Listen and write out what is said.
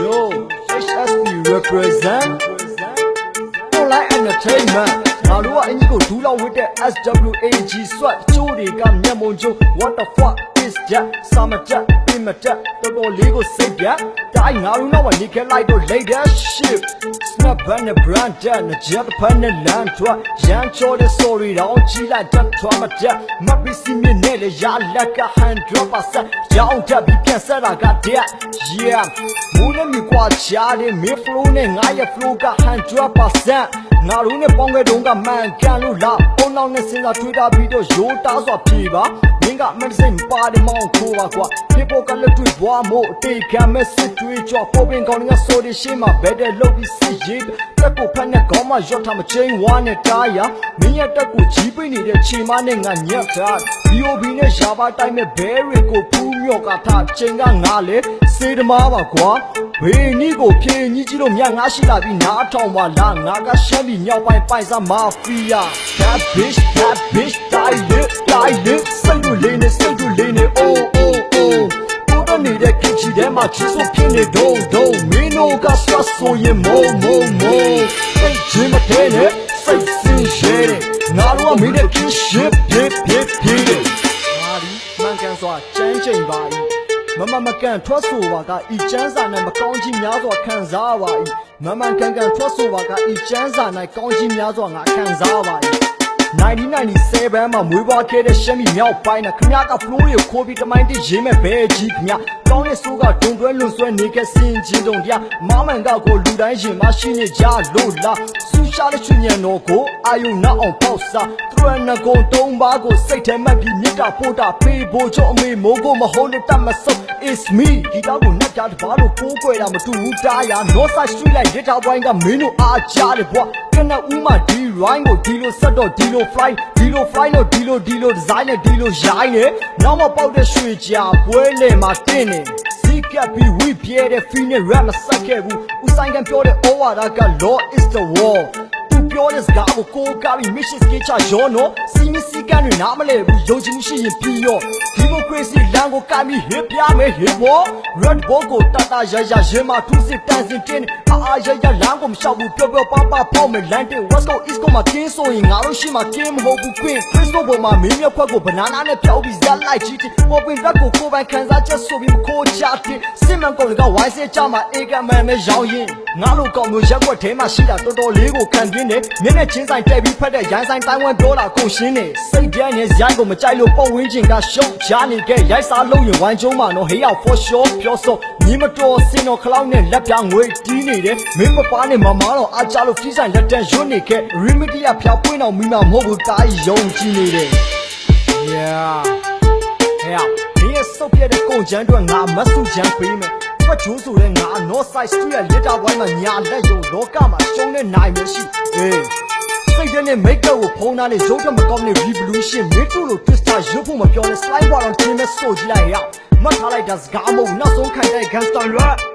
Yo, HSP represent Online Entertainment. Narua Ingo Dula with the SWAG SWAT. Jody got Nemonjo. What the fuck is that? Summer Jack, Pima Jack, the legal say that. Dying Naruna when you can like the leadership. Snap and a brand and a jet pen and land to a Jan Chode sorry, all Chila Jack Trauma Jack. Maybe see me nearly Yan like a hand drop. I said, Young Tab, you can say I got that. Yeah, Muna mi kwa chade, me flowing, I flow got 100%. Narune Ponga Dunga man can lula. On on the sinner Twitter video, Jota or Piva. Ninga medicine party mount Kuwa. People can let to one more. Take a message to each other. Popping calling a sorry shima. Better look is see. Taco Panagoma, Jota chain one a tire. Me at the Kuchipi need a chimaning and yata. You be a Shaba time a berry go Pumio Kata, Chenga Nale. Say the Mama Kwa. We Nigo P. Nijiro Yang Ashila be not on one lang. Naga Shelly, Yawa Paisa Mafia. That bitch, die it. Say to Lene, oh. Don't need a kitchen, them I just open it, don't. Me no gas, so you more. Say Jim Tene, say Sin Shady. Now I mean a kiss ship, hit. Man can so changing body. Mama can trust Waka, each chance and I'm a counting Yazo Kanzawa. Mama can trust Waka, each chance and I counting Yazo and Kanzawa. 1997မှာမွေးဖွားခဲ့တဲ့ရှမ်းပြည်မြောက်ပိုင်းနဲ့ခမရကဖလိုးတွေကိုခိုးပြီးတမိုင်းတိရေးမဲ့ဘဲကြီးခမရကောင်းတဲ့ဆိုးကဒုံတွဲလွန်ဆွဲနေခဲ့စင်ချင်းတုံတရားမောင်းမှန်ကကိုလူတိုင်းရင်မရှိနေကြလို့လားဆူရှာတဲ့ချွညံတော်ကိုအာယုံနောက်အောင်ပေါက်စားသူရနကုံသုံးပါးကိုစိတ်ထဲမှတ်ပြီးမြစ်တာပို့တာပေးဖို့ချောအမေမိုးကိုမဟုတ်လို့တတ်မဆုပ် It's me ဒီတော့ကိုနှက်ကြတပါလို့ကိုးကွယ်တာမတူဘူးတားရ North Side Street လိုက်ရထားပိုင်းကမင်းတို့အားကြားတယ်ဘွာကနဦးမှာဒီ rhyme ကိုဒီလိုဆက်တော့ဒီလို fly လို့ဒီလို design နဲ့ဒီလိုရိုင်းနေနောက်မပေါက်တဲ့ရွှေကြာပွဲလေမှာတင်းနေစီကပ်ပြီးဝိပြဲတဲ့ feel နဲ့ rap မဆက်ခဲ့ဘူးဦးဆိုင်ကပြောတဲ့ over က law is the wall ပြောတဲ့စကားကိုကိုးကားပြီး mission sketch ရောနော်စီမီစီကန်တွေနားမလဲဘူးယုံကြည်မှုရှိရင်ပြီးရော democracy လမ်းကိုကမ်းပြီး hip ပြမယ် hip hop red ball ကိုတတရရင်မှာသူစစ်တန်းစင်တင်းအားရလမ်းကိုမလျှောက်ဘူးပြောပါဖောက်မယ်လမ်းတဲ့ west coast east coast မှာကင်းဆိုရင်ငါတို့ရှိမှကင်းမဟုတ်ဘူး queen facebook ပေါ်မှာမင်းမြက်ခွက်ကို banana နဲ့ဖြောက်ပြီးဇက်လိုက်ချီတီ popping back ကိုကိုပိုင်ခံစားချက်ဆိုပြီးခိုးချတဲ့စစ်မှန်ကုန်ကဝိုင်းစဲကြမှာအေကမန်ပဲရောင်းရင်ငါတို့ကောင်မျိုးရက်ွက်ထဲမှာရှိတာတော်တော်လေးကိုခံပြင်းနေမျက်နှာချင်းဆိုင်တက်ပြီးဖက်တဲ့ရိုင်းဆိုင်တိုင်းဝမ်ပြောတာကိုရှင်းနေစိတ်ပြင်းနေရိုင်းကိုမကြိုက်လို့ပုံဝင်းချင်းကရှုံးချနေခဲ့ရိုက်စားလုံးရင်ဝိုင်းကျုံးမှာနော်ဟေးရောက် for sure ပြောဆိုညီမတော်စင်တော်ခလောက်နဲ့လက်ပြငွေတီးနေတယ်မင်းမပါနဲ့မမားတော့အားကြလို့ဖီးဆိုင်လက်တန်းရွတ်နေခဲ့ remedy ကဖျောက်ပွင့်တော့မိမမဟုတ်ဘူးတားယုံကြည်နေတယ် yeah ဟဲ့ဒီရဲ့စုပ်ပြတဲ့ကုန်ချမ်းတွေငါမဆုချမ်းပေးမယ်ဖတ်ချိုးဆိုတဲ့ငါ North Side Street ရဲ့ litter boy မှာညာလက်ရုံလောကမှာရှုံးတဲ့နိုင်မရှိစိတ်ထဲနဲ့ make up ကိုဖုံးထားတဲ့ရုပ်ထမကောင်းတဲ့ revolution မင်းတို့လို twister ရုပ်ဖို့မပြောနဲ့ slide ဘွားတော့ချင်းနဲ့ဆိုကြည့်လိုက်ရမှတ်ထားလိုက်တာစကားမဟုတ်နောက်ဆုံးခိုင်တဲ့ gangster rap